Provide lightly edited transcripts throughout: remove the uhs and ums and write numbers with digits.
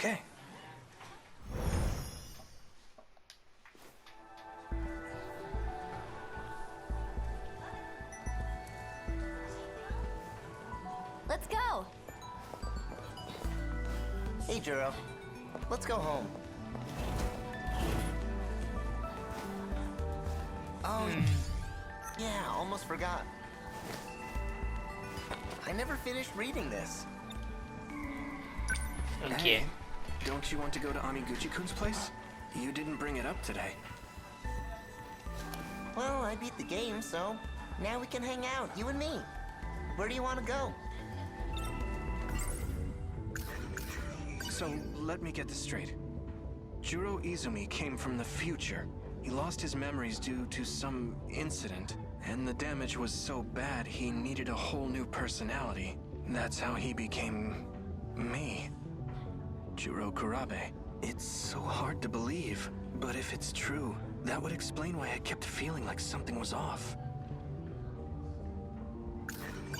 Okay. Let's go. Hey, Juro. Let's go home. Oh, yeah, almost forgot. I never finished reading this. Okay. Hey, don't you want to go to Amiguchi-kun's place? You didn't bring it up today. Well, I beat the game, so now we can hang out, you and me. Where do you want to go? So, let me get this straight. Juro Izumi came from the future. He lost his memories due to some incident, and the damage was so bad he needed a whole new personality. That's how he became me. Juro Kurabe. It's so hard to believe, but if it's true, that would explain why I kept feeling like something was off.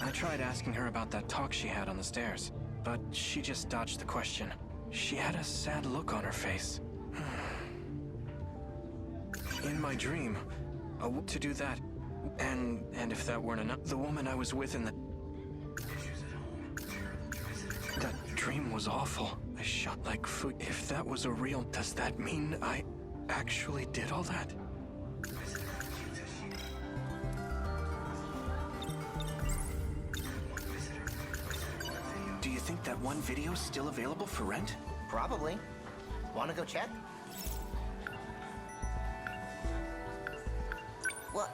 I tried asking her about that talk she had on the stairs, but she just dodged the question. She had a sad look on her face. In my dream, to do that, and if that weren't enough, the woman I was with in the... That dream was awful. I shot like food. If that was a real, does that mean I actually did all that? Do you think that one video's still available for rent? Probably. Want to go check? What?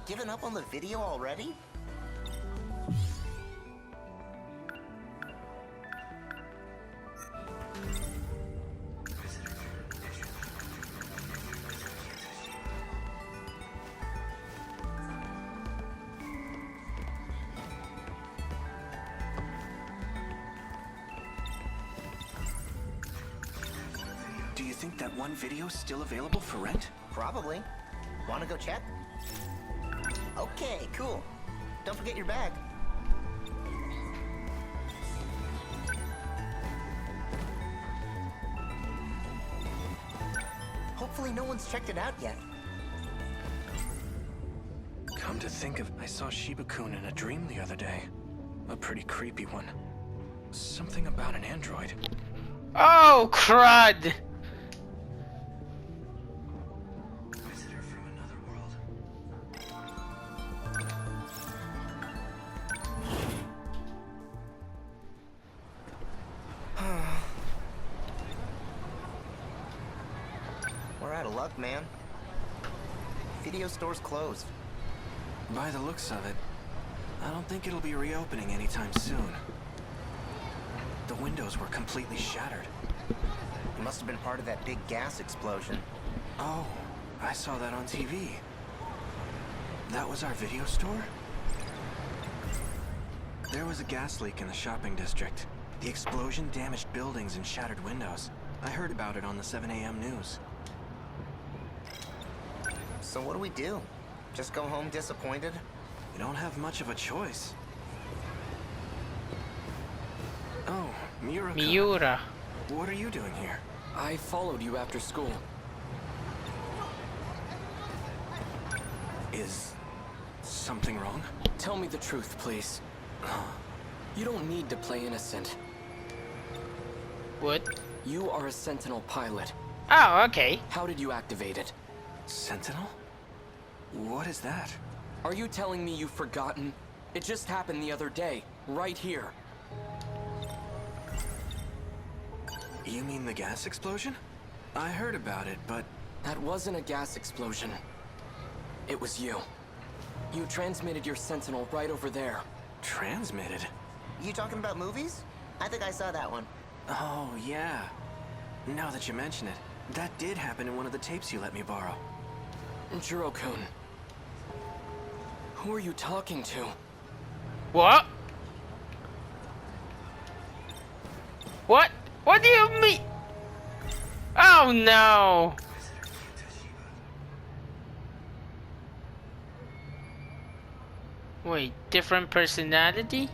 Given up on the video already? Do you think that one video's still available for rent? Probably. Want to go check? Okay, cool. Don't forget your bag. Hopefully no one's checked it out yet. Come to think of, I saw Shiba-kun in a dream the other day. A pretty creepy one. Something about an android. Oh, crud! Visitor from another world. We're out of luck, man. Video store's closed. By the looks of it, I don't think it'll be reopening anytime soon. The windows were completely shattered. It must have been part of that big gas explosion. Oh, I saw that on TV. That was our video store? There was a gas leak in the shopping district. The explosion damaged buildings and shattered windows. I heard about it on the 7 a.m. news. So what do we do? Just go home disappointed? We don't have much of a choice. Oh, Miura. Miura. What are you doing here? I followed you after school. Is something wrong? Tell me the truth, please. You don't need to play innocent. What? You are a Sentinel pilot. Oh, okay. How did you activate it? Sentinel? What is that? Are you telling me you've forgotten? It just happened the other day, right here. You mean the gas explosion? I heard about it, but... That wasn't a gas explosion. It was you. You transmitted your Sentinel right over there. Transmitted? You talking about movies? I think I saw that one. Oh, yeah. Now that you mention it, that did happen in one of the tapes you let me borrow. Juro-kun. Who are you talking to? What? What? What do you mean? Oh no! Wait, different personality?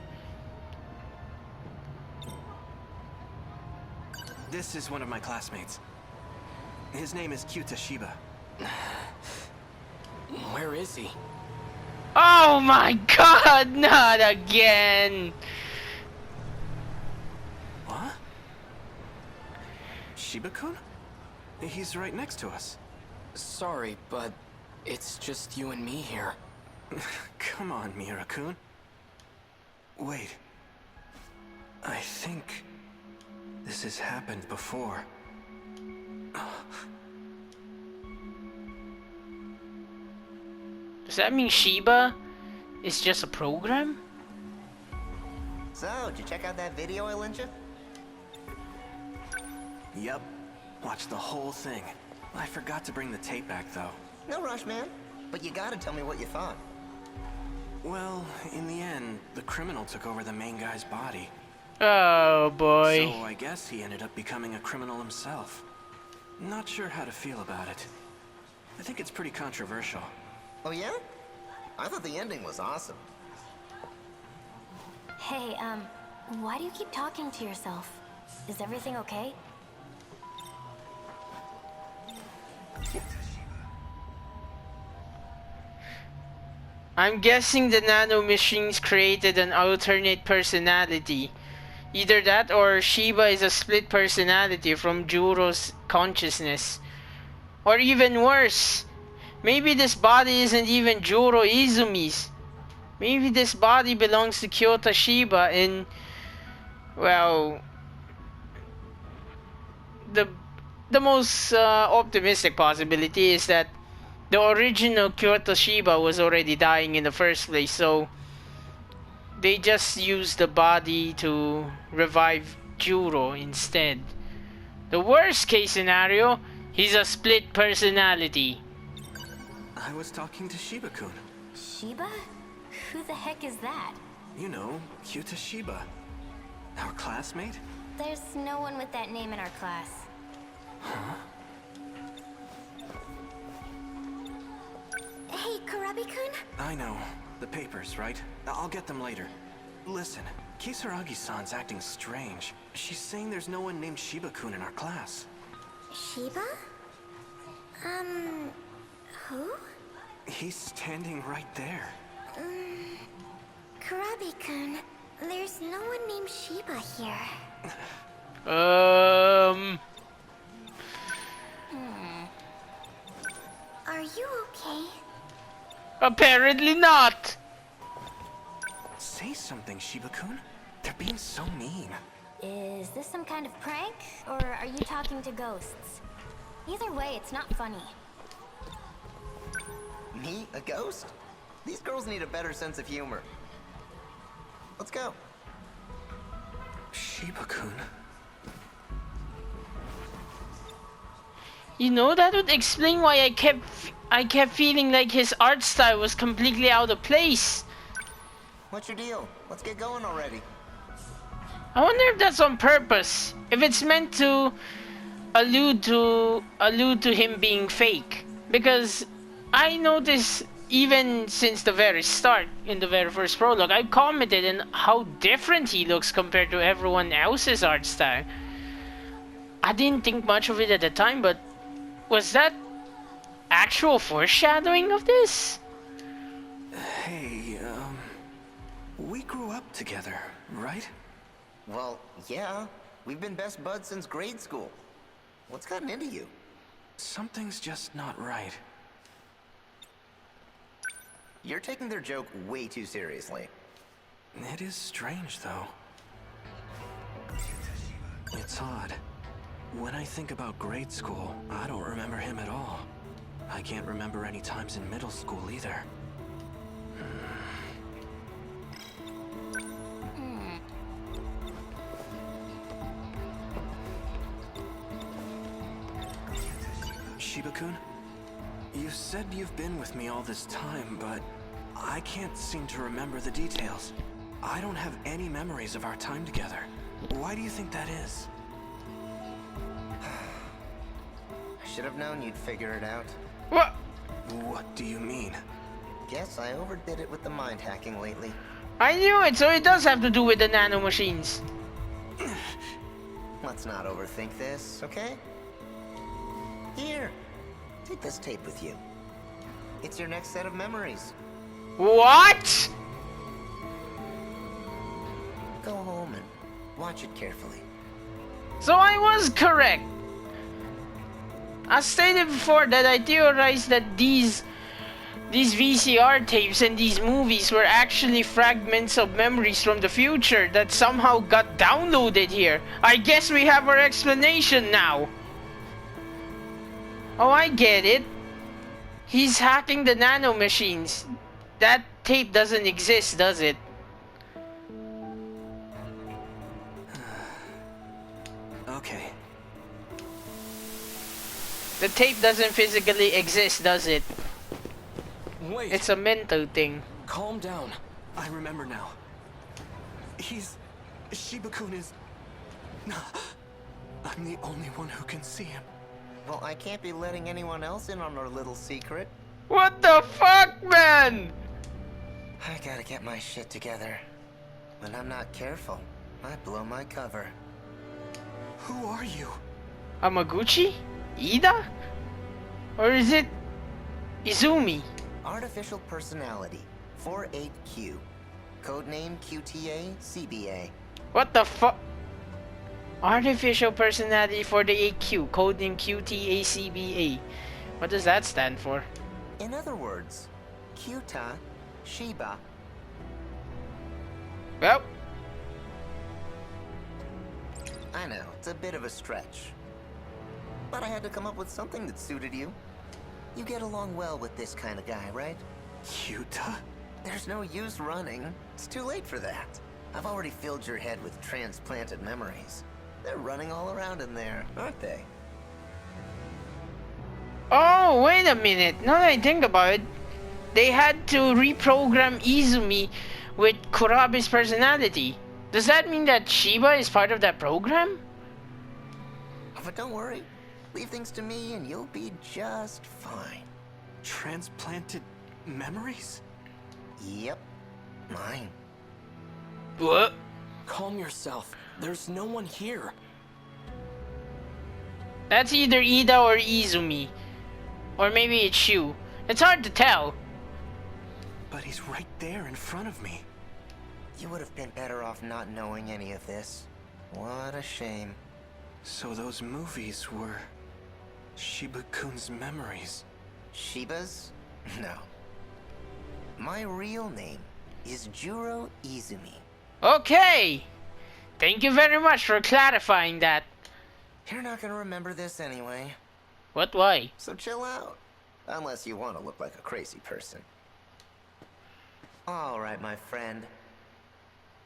This is one of my classmates. His name is Kyuta Shiba. Where is he? Oh my god, not again! What? Shiba-kun? He's right next to us. Sorry, but it's just you and me here. Come on, Mira-kun. Wait. I think this has happened before. Does that mean Shiba is just a program? So, did you check out that video I lent you? Yep. Watched the whole thing. I forgot to bring the tape back, though. No rush, man. But you gotta tell me what you thought. Well, in the end, the criminal took over the main guy's body. Oh boy. So I guess he ended up becoming a criminal himself. Not sure how to feel about it. I think it's pretty controversial. Oh yeah? I thought the ending was awesome. Hey, why do you keep talking to yourself? Is everything okay? I'm guessing the nanomachines created an alternate personality. Either that or Shiba is a split personality from Juro's consciousness. Or even worse, maybe this body isn't even Juro Izumi's. Maybe this body belongs to Kyuta Shiba and, well, the most optimistic possibility is that the original Kyuta Shiba was already dying in the first place, so they just used the body to revive Juro instead. The worst case scenario, he's a split personality. I was talking to Shiba-kun. Shiba? Who the heck is that? You know, Kyuta Shiba. Our classmate? There's no one with that name in our class. Huh? Hey, Kurabi-kun? I know. The papers, right? I'll get them later. Listen, Kisaragi-san's acting strange. She's saying there's no one named Shiba-kun in our class. Shiba? Who? He's standing right there. Kurabi-kun, there's no one named Shiba here. Are you okay? Apparently not. Say something, Shiba-kun. They're being so mean. Is this some kind of prank, or are you talking to ghosts? Either way, it's not funny. Me? A ghost? These girls need a better sense of humor. Let's go. Shiba-kun. You know, that would explain why I kept feeling like his art style was completely out of place. What's your deal? Let's get going already. I wonder if that's on purpose. If it's meant to allude to him being fake. Because I noticed even since the very start, in the very first prologue, I commented on how different he looks compared to everyone else's art style. I didn't think much of it at the time, but was that actual foreshadowing of this? Hey, we grew up together, right? Well, yeah. We've been best buds since grade school. What's gotten into you? Something's just not right. You're taking their joke way too seriously. It is strange, though. It's odd. When I think about grade school, I don't remember him at all. I can't remember any times in middle school either. Shiba-kun, you said you've been with me all this time, but I can't seem to remember the details. I don't have any memories of our time together. Why do you think that is? I should have known you'd figure it out. What? What do you mean? Guess I overdid it with the mind hacking lately. I knew it, so it does have to do with the nanomachines. let's not overthink this, okay? Here, take this tape with you. It's your next set of memories. What? Go home and watch it carefully. So I was correct. As stated before, that I theorized that these VCR tapes and these movies were actually fragments of memories from the future that somehow got downloaded here. I guess we have our explanation now. Oh, I get it. He's hacking the nano machines. That tape doesn't exist, does it? Okay. The tape doesn't physically exist, does it? Wait. It's a mental thing. Calm down. I remember now. Shiba-kun is... I'm the only one who can see him. Well, I can't be letting anyone else in on our little secret. What the fuck, man? I gotta get my shit together. When I'm not careful, I blow my cover. Who are you? Amaguchi? Ida? Or is it Izumi? Artificial Personality, 48Q. Codename QTA CBA. What the fuck? Artificial Personality for the AQ, codename QTACBA. What does that stand for? In other words, Kyuta, Shiba. Well, I know, it's a bit of a stretch. But I had to come up with something that suited you. You get along well with this kind of guy, right? Kyuta? There's no use running. It's too late for that. I've already filled your head with transplanted memories. They're running all around in there, aren't they? oh, wait a minute. Now that I think about it, they had to reprogram Izumi with Kurabe's personality. Does that mean that Shiba is part of that program? But don't worry. Leave things to me and you'll be just fine. Transplanted memories? Yep. Mine. What? Calm yourself. There's no one here. That's either Ida or Izumi. Or maybe it's Shu. It's hard to tell. But he's right there in front of me. You would have been better off not knowing any of this. What a shame. So those movies were... Shiba-kun's memories. Shiba's? No. My real name is Juro Izumi. Okay! Thank you very much for clarifying that. You're not gonna remember this anyway, What, why? so chill out. Unless you want to look like a crazy person. Alright, my friend.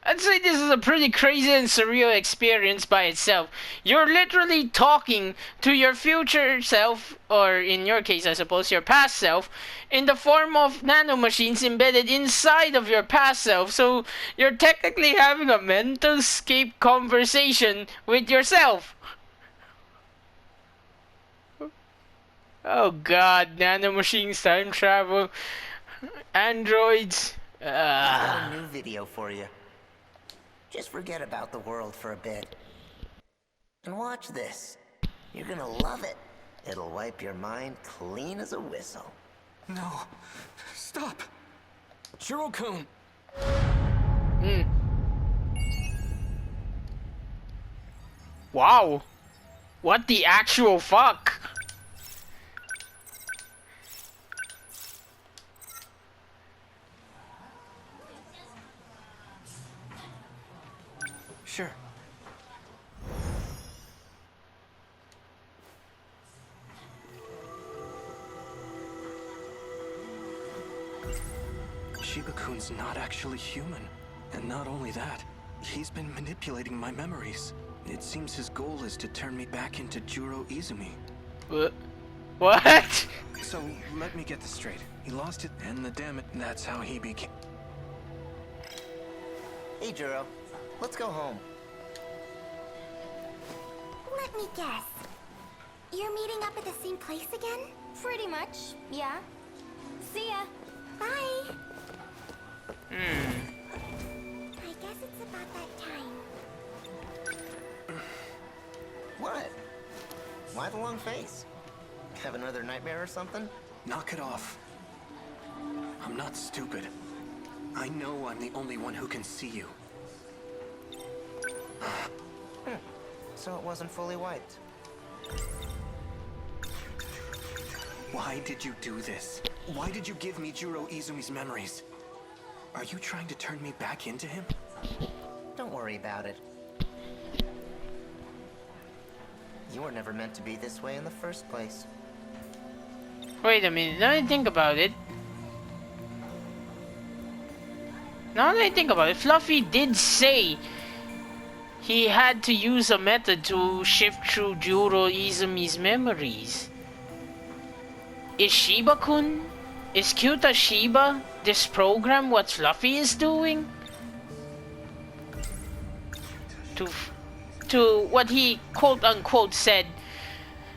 I'd say this is a pretty crazy and surreal experience by itself. You're literally talking to your future self, or in your case, I suppose, your past self, in the form of nanomachines embedded inside of your past self. So you're technically having a mental scape conversation with yourself. Oh god, nanomachines, time travel, androids. I got a new video for you. Just forget about the world for a bit. And watch this. You're gonna love it. It'll wipe your mind clean as a whistle. No. Stop. Juro-kun! Wow. What the actual fuck? Sure. Shiba-kun's not actually human. And not only that, he's been manipulating my memories. It seems his goal is to turn me back into Juro Izumi. What? So, let me get this straight. He lost it, and that's how he became... Hey, Juro. Let's go home. Let me guess. You're meeting up at the same place again? Pretty much, yeah. See ya. Bye. I guess it's about that time. What? Why the long face? Have another nightmare or something? Knock it off. I'm not stupid. I know I'm the only one who can see you. So it wasn't fully wiped. Why did you do this? Why did you give me Juro Izumi's memories? Are you trying to turn me back into him? Don't worry about it. You were never meant to be this way in the first place. Wait a minute, now that I think about it. Fluffy did say he had to use a method to shift through Juro Izumi's memories. Is Shiba-kun? Is Kyuta Shiba this program what Fluffy is doing? To what he quote-unquote said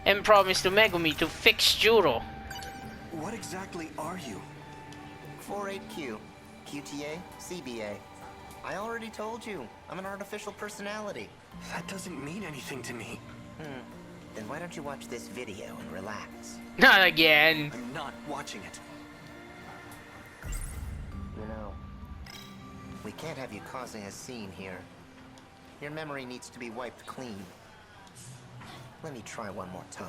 and promised to Megumi to fix Juro. What exactly are you? 48Q, QTA, CBA. I already told you, I'm an artificial personality. That doesn't mean anything to me. Then why don't you watch this video and relax? Not again. I'm not watching it. You know, we can't have you causing a scene here. Your memory needs to be wiped clean. Let me try one more time.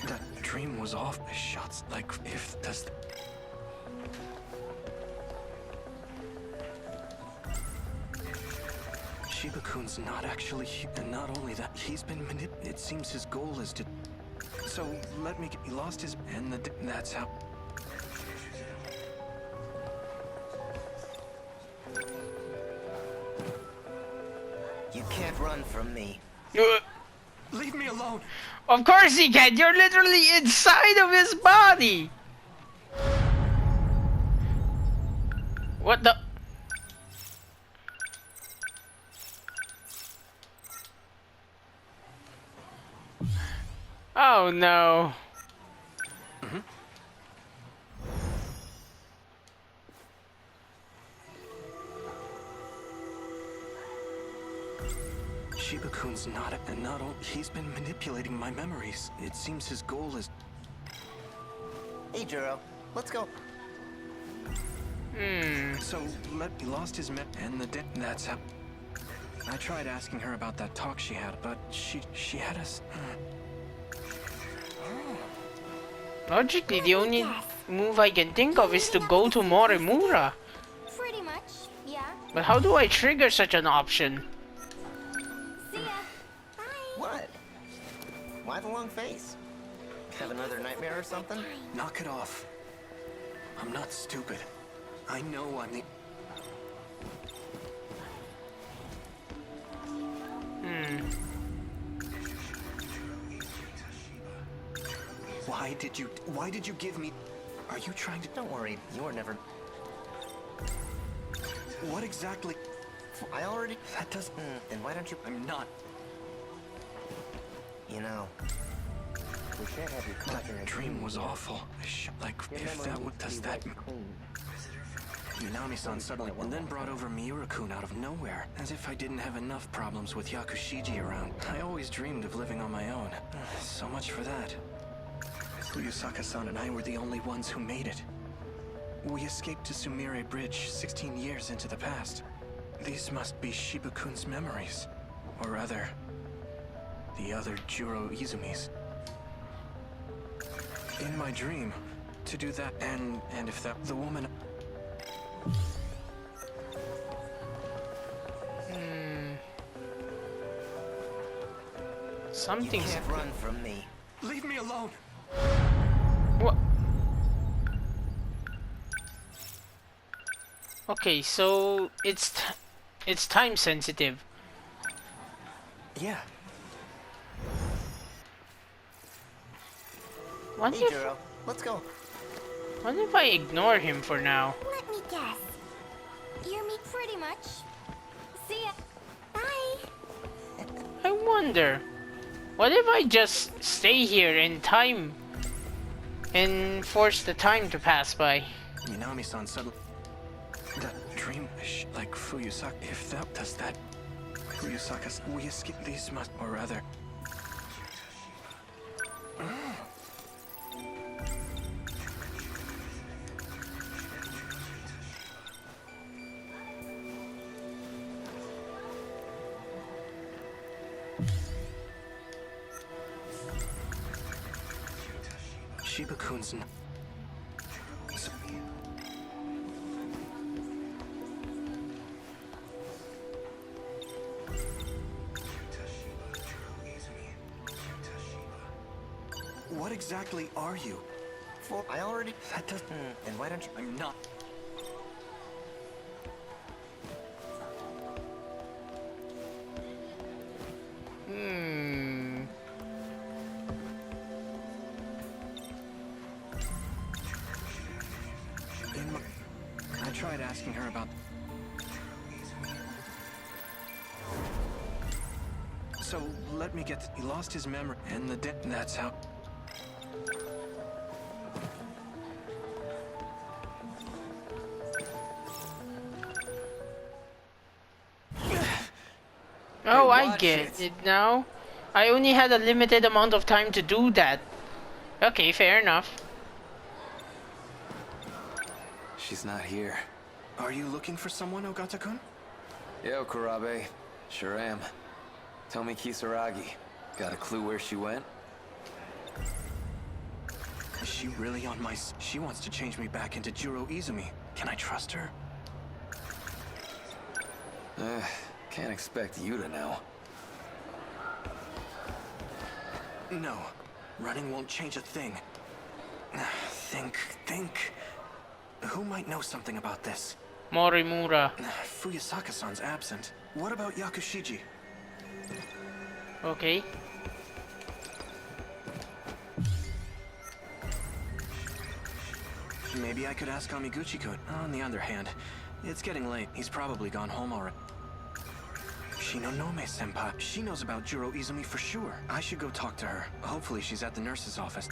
That dream was off. The shots, like, if does. Shiba-kun's not actually, and not only that, he's been it seems his goal is to. So let me. He lost his, and that's how. You can't run from me. Leave me alone. Of course he can. You're literally inside of his body. What the? Oh no. Shiba-kun's not, and not only, he's been manipulating my memories. It seems his goal is. Hey, Juro, let's go. So he lost his and that's how. I tried asking her about that talk she had, but she had us. Logically, the only move I can think of is to go to Morimura. Pretty much, yeah. But how do I trigger such an option? See ya. Bye. What? Why the long face? Have another nightmare or something? Knock it off. I'm not stupid. I know I'm the. Why did you give me? Are you trying to? Don't worry, you were never. What exactly? I already. That doesn't. Then why don't you? I'm not. You know, we can't have you caught in a Dream was awful. Like, if that would, does that. Minami-san suddenly, and then brought over Miura-kun out of nowhere, as if I didn't have enough problems with Yakushiji around. I always dreamed of living on my own. So much for that. Fuyusaka-san and I were the only ones who made it. We escaped to Sumire Bridge 16 years into the past. These must be Shiba-kun's memories. Or rather, the other Juro Izumi's. In my dream, to do that, and if that, the woman... Something's... You can't run from me. Leave me alone! What? Okay, so it's time sensitive. Yeah. What Hey, if Juro, let's go. I ignore him for now? Let me guess. You're me pretty much. See ya. Bye. I wonder. What if I just stay here and time and force the time to pass by. Minami-san suddenly... That dream, like Fuyusaka, if that does that... Fuyusaka's... We escape these must... Or rather... Shiba-kun's... What exactly are you? I already... That doesn't... And why don't you... I'm not... Hmm. I tried asking her about... So, let me get... He lost his memory, and the that's how... Oh, I watch get it. it now. I only had a limited amount of time to do that. Okay, fair enough. She's not here. Are you looking for someone, Ogata-kun? Yo, Kurabe. Sure am. Tell me, Kisaragi. Got a clue where she went? Is she really on my... She wants to change me back into Juro Izumi. Can I trust her? Can't expect you to know. No. Running won't change a thing. Think. Who might know something about this? Morimura. Fuyusaka-san's absent. What about Yakushiji? Okay. Maybe I could ask Amiguchi-kun. On the other hand, it's getting late. He's probably gone home already. Shinonome-senpai. She knows about Juro Izumi for sure. I should go talk to her. Hopefully she's at the nurse's office.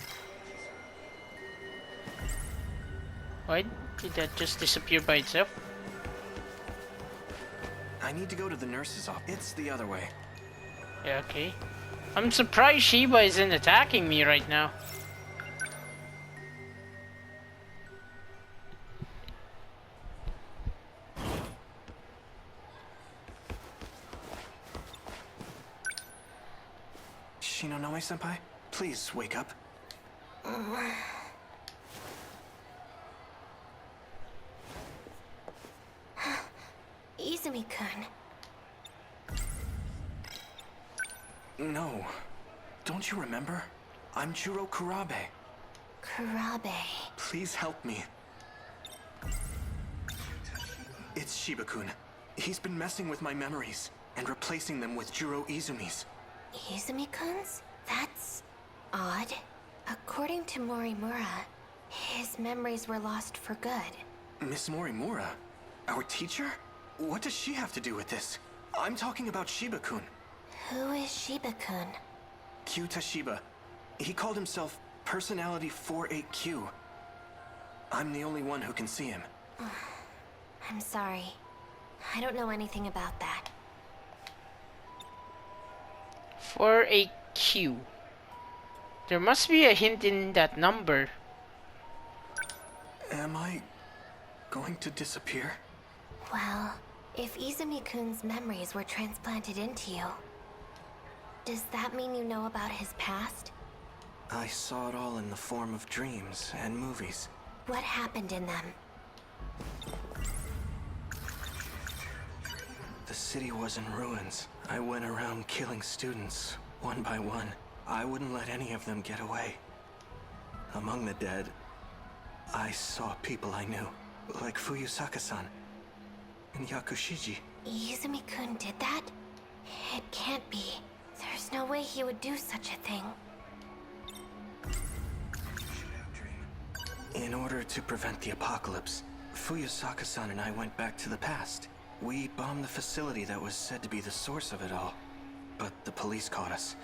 Why did that just disappear by itself? I need to go to the nurse's office. It's the other way. Yeah, okay. I'm surprised Shiba isn't attacking me right now. Shinonome-senpai, please wake up. Izumi-kun. No. Don't you remember? I'm Juro Kurabe. Kurabe. Please help me. It's Shiba-kun. He's been messing with my memories and replacing them with Juro Izumi's. Izumi-kun's? That's odd. According to Morimura, his memories were lost for good. Miss Morimura? Our teacher? What does she have to do with this? I'm talking about Shiba-kun. Who is Shiba-kun? Kyuta Shiba. He called himself Personality 48Q. I'm the only one who can see him. I'm sorry. I don't know anything about that. For a Q. There must be a hint in that number. Am I going to disappear? Well, if Izumi-kun's memories were transplanted into you, does that mean you know about his past? I saw it all in the form of dreams and movies. What happened in them? The city was in ruins. I went around killing students, one by one. I wouldn't let any of them get away. Among the dead, I saw people I knew, like Fuyusaka-san and Yakushiji. Izumi-kun did that? It can't be. There's no way he would do such a thing. In order to prevent the apocalypse, Fuyusaka-san and I went back to the past. We bombed the facility that was said to be the source of it all. But the police caught us,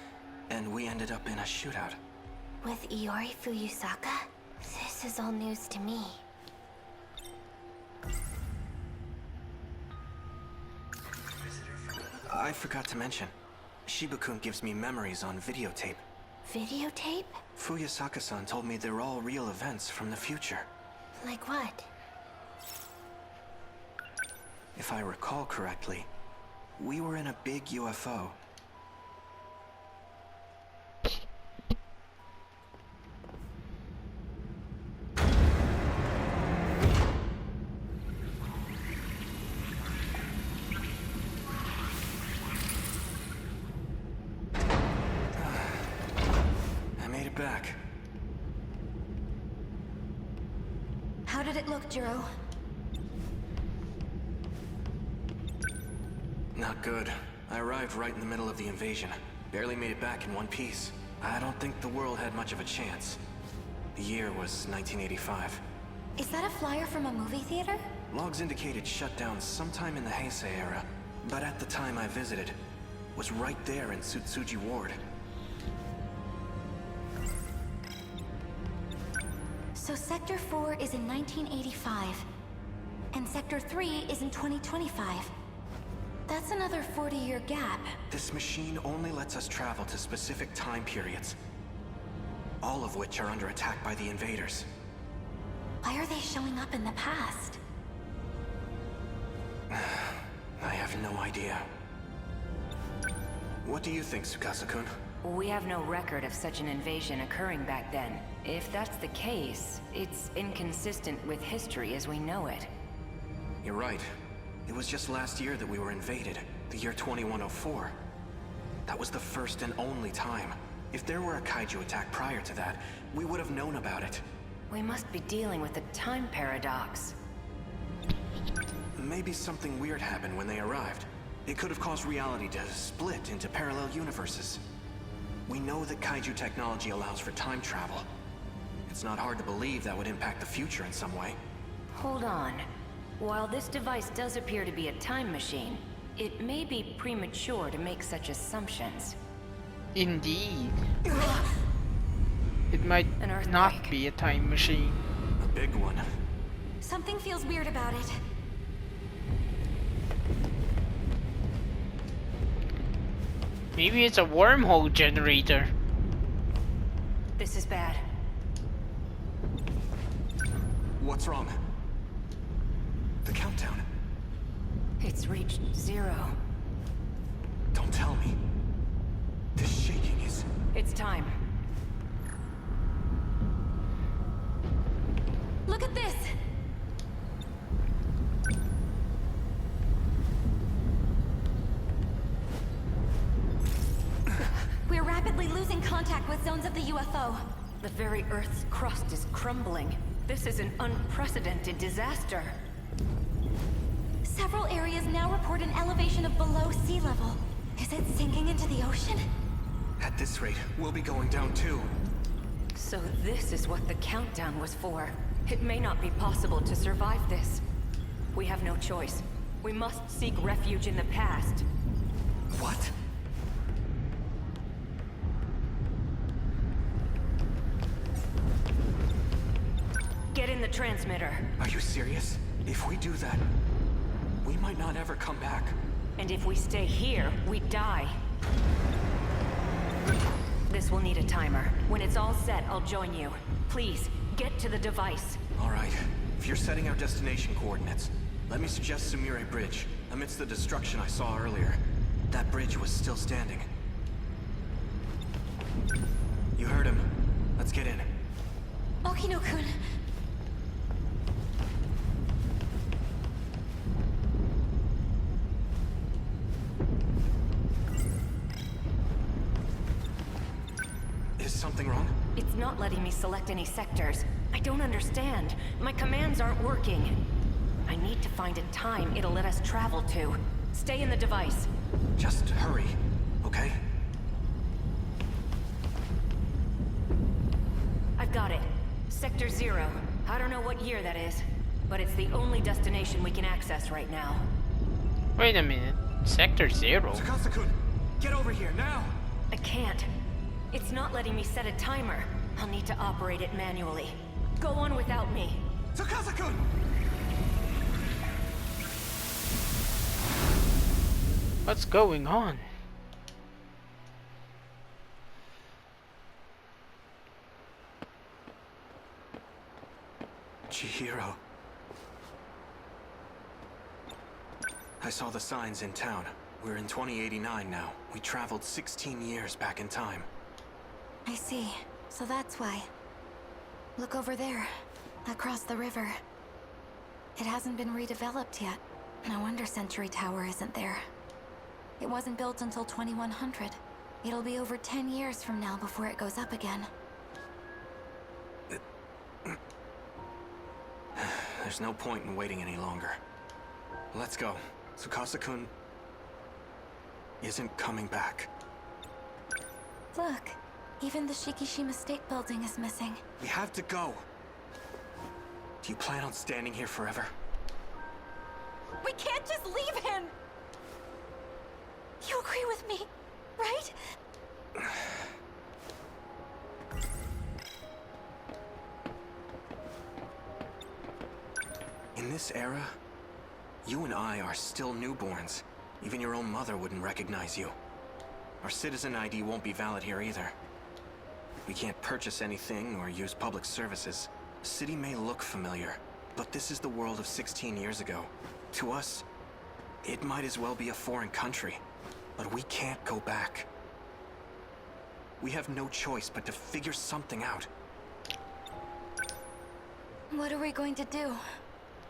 and we ended up in a shootout. With Iori Fuyusaka? This is all news to me. I forgot to mention, Shiba-kun gives me memories on videotape. Videotape? Fuyasaka-san told me they're all real events from the future. Like what? If I recall correctly, we were in a big UFO. I made it back. How did it look, Jiro? Not good. I arrived right in the middle of the invasion. Barely made it back in one piece. I don't think the world had much of a chance. The year was 1985. Is that a flyer from a movie theater? Logs indicated shutdown sometime in the Heisei era, but at the time I visited, was right there in Tsutsuji Ward. So Sector 4 is in 1985, and Sector 3 is in 2025. That's another 40-year gap. This machine only lets us travel to specific time periods, all of which are under attack by the invaders. Why are they showing up in the past? I have no idea. What do you think, Tsukasa-kun? We have no record of such an invasion occurring back then. If that's the case, it's inconsistent with history as we know it. You're right. It was just last year that we were invaded, the year 2104. That was the first and only time. If there were a kaiju attack prior to that, we would have known about it. We must be dealing with a time paradox. Maybe something weird happened when they arrived. It could have caused reality to split into parallel universes. We know that kaiju technology allows for time travel. It's not hard to believe that would impact the future in some way. Hold on. While this device does appear to be a time machine, it may be premature to make such assumptions. Indeed. It might An earthquake. not be a time machine. A big one. Something feels weird about it. Maybe it's a wormhole generator. This is bad. What's wrong? The countdown. It's reached 0. Don't tell me. This shaking is... It's time. Look at this! We're rapidly losing contact with zones of the UFO. The very Earth's crust is crumbling. This is an unprecedented disaster. Several areas now report an elevation of below sea level. Is it sinking into the ocean? At this rate, we'll be going down too. So this is what the countdown was for. It may not be possible to survive this. We have no choice. We must seek refuge in the past. What? Get in the transmitter. Are you serious? If we do that, we might not ever come back. And if we stay here, we die. This will need a timer. When it's all set, I'll join you. Please, get to the device. All right. If you're setting our destination coordinates, let me suggest Sumire Bridge. Amidst the destruction I saw earlier, that bridge was still standing. You heard him. Let's get in. Okino-kun. Is something wrong? It's not letting me select any sectors. I don't understand. My commands aren't working. I need to find a time it'll let us travel to. Stay in the device. Just hurry, okay? I've got it. Sector 0. I don't know what year that is, but it's the only destination we can access right now. Wait a minute. Sector 0? Tsukasa-kun, get over here now! I can't. It's not letting me set a timer. I'll need to operate it manually. go on without me. Tsukasa-kun! What's going on? Chihiro. I saw the signs in town. We're in 2089 now. We traveled 16 years back in time. I see. So that's why. Look over there. Across the river. It hasn't been redeveloped yet. No wonder Century Tower isn't there. It wasn't built until 2100. It'll be over 10 years from now before it goes up again. There's no point in waiting any longer. Let's go. Tsukasa-kun isn't coming back. Look, even the Shikishima State Building is missing. We have to go. Do you plan on standing here forever? We can't just leave him! You agree with me, right? In this era, you and I are still newborns. Even your own mother wouldn't recognize you. Our citizen ID won't be valid here either. We can't purchase anything or use public services. The city may look familiar, but this is the world of 16 years ago. To us, it might as well be a foreign country. But we can't go back. We have no choice but to figure something out. What are we going to do?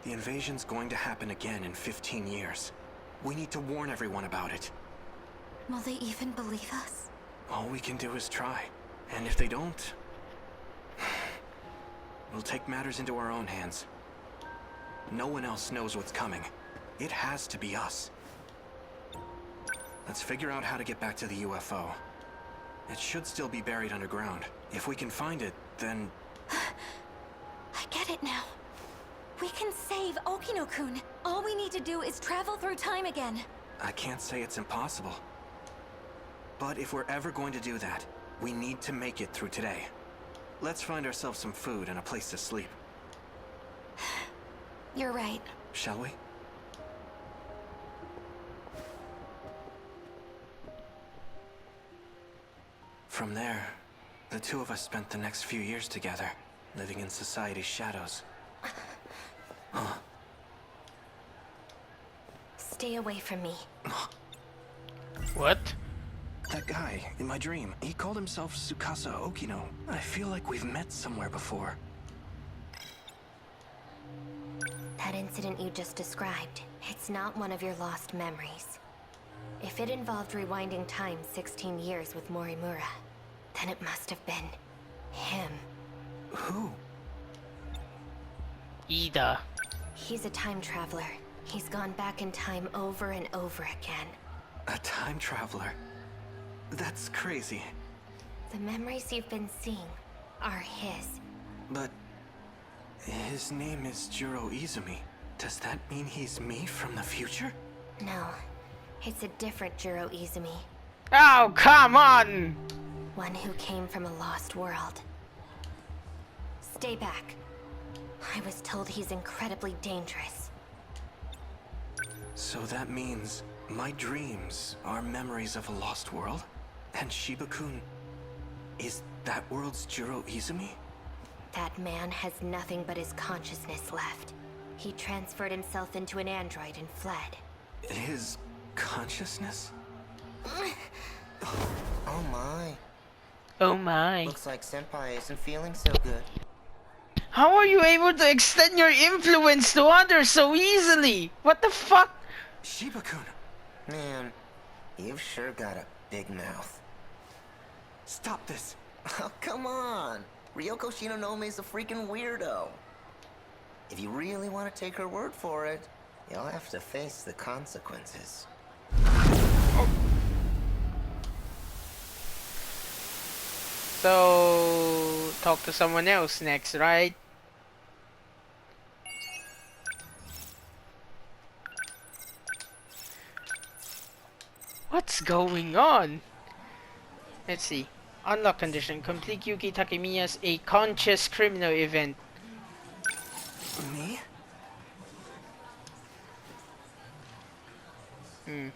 The invasion's going to happen again in 15 years. We need to warn everyone about it. Will they even believe us? All we can do is try. And if they don't, we'll take matters into our own hands. No one else knows what's coming. It has to be us. Let's figure out how to get back to the UFO. It should still be buried underground. If we can find it, then... I get it now. We can save Okino-kun. All we need to do is travel through time again. I can't say it's impossible. But if we're ever going to do that, we need to make it through today. Let's find ourselves some food and a place to sleep. You're right. Shall we? From there, the two of us spent the next few years together, living in society's shadows. Huh? Stay away from me. What? That guy, in my dream, he called himself Tsukasa Okino. I feel like we've met somewhere before. That incident you just described, it's not one of your lost memories. If it involved rewinding time 16 years with Morimura, then it must have been him. Who? Ida. He's a time traveler. He's gone back in time over and over again. A time traveler? That's crazy. The memories you've been seeing are his. But his name is Juro Izumi. Does that mean he's me from the future? No, it's a different Juro Izumi. Oh, come on! One who came from a lost world. Stay back. I was told he's incredibly dangerous. So that means my dreams are memories of a lost world? And Shiba-kun is that world's Juro Izumi? That man has nothing but his consciousness left. He transferred himself into an android and fled. His consciousness? Oh my. Oh my. Looks like Senpai isn't feeling so good. How are you able to extend your influence to others so easily? What the fuck? Shiba-kun! Man, you've sure got a big mouth. Stop this! Oh, come on! Ryoko Shinonome's a freaking weirdo. If you really want to take her word for it, you'll have to face the consequences. So, talk to someone else next, right? What's going on? Let's see. Unlock condition. Complete Yuki Takemiya's A Conscious Criminal event. Hmm.